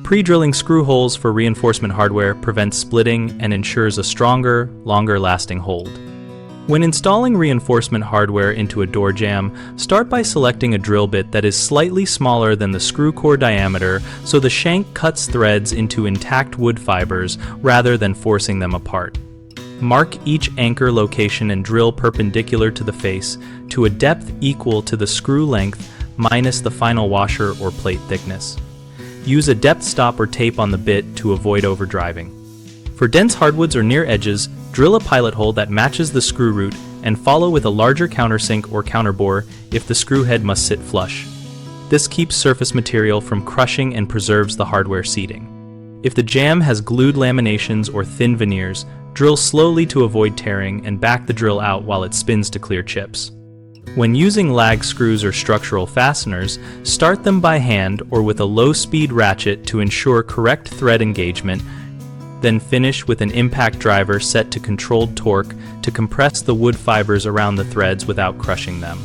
Pre-drilling screw holes for reinforcement hardware prevents splitting and ensures a stronger, longer-lasting hold. When installing reinforcement hardware into a door jamb, start by selecting a drill bit that is slightly smaller than the screw core diameter so the shank cuts threads into intact wood fibers rather than forcing them apart. Mark each anchor location and drill perpendicular to the face to a depth equal to the screw length minus the final washer or plate thickness. Use a depth stop or tape on the bit to avoid overdriving. For dense hardwoods or near edges, drill a pilot hole that matches the screw root and follow with a larger countersink or counterbore if the screw head must sit flush. This keeps surface material from crushing and preserves the hardware seating. If the jamb has glued laminations or thin veneers, drill slowly to avoid tearing and back the drill out while it spins to clear chips. When using lag screws or structural fasteners, start them by hand or with a low-speed ratchet to ensure correct thread engagement, then finish with an impact driver set to controlled torque to compress the wood fibers around the threads without crushing them.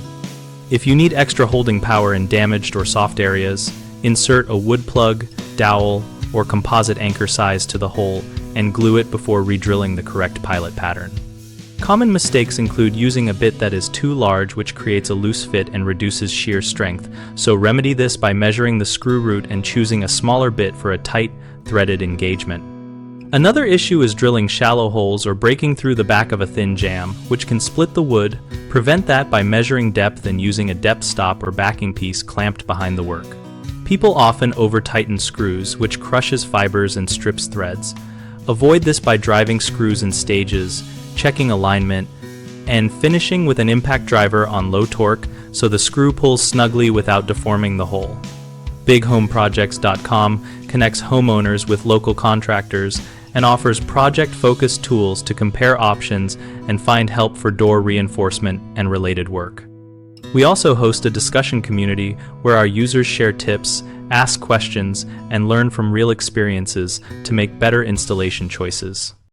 If you need extra holding power in damaged or soft areas, insert a wood plug, dowel, or composite anchor size to the hole and glue it before re-drilling the correct pilot pattern. Common mistakes include using a bit that is too large, which creates a loose fit and reduces shear strength, so remedy this by measuring the screw root and choosing a smaller bit for a tight, threaded engagement. Another issue is drilling shallow holes or breaking through the back of a thin jamb, which can split the wood. Prevent that by measuring depth and using a depth stop or backing piece clamped behind the work. People often over-tighten screws, which crushes fibers and strips threads. Avoid this by driving screws in stages, checking alignment, and finishing with an impact driver on low torque so the screw pulls snugly without deforming the hole. BigHomeProjects.com connects homeowners with local contractors and offers project-focused tools to compare options and find help for door reinforcement and related work. We also host a discussion community where our users share tips, ask questions, and learn from real experiences to make better installation choices.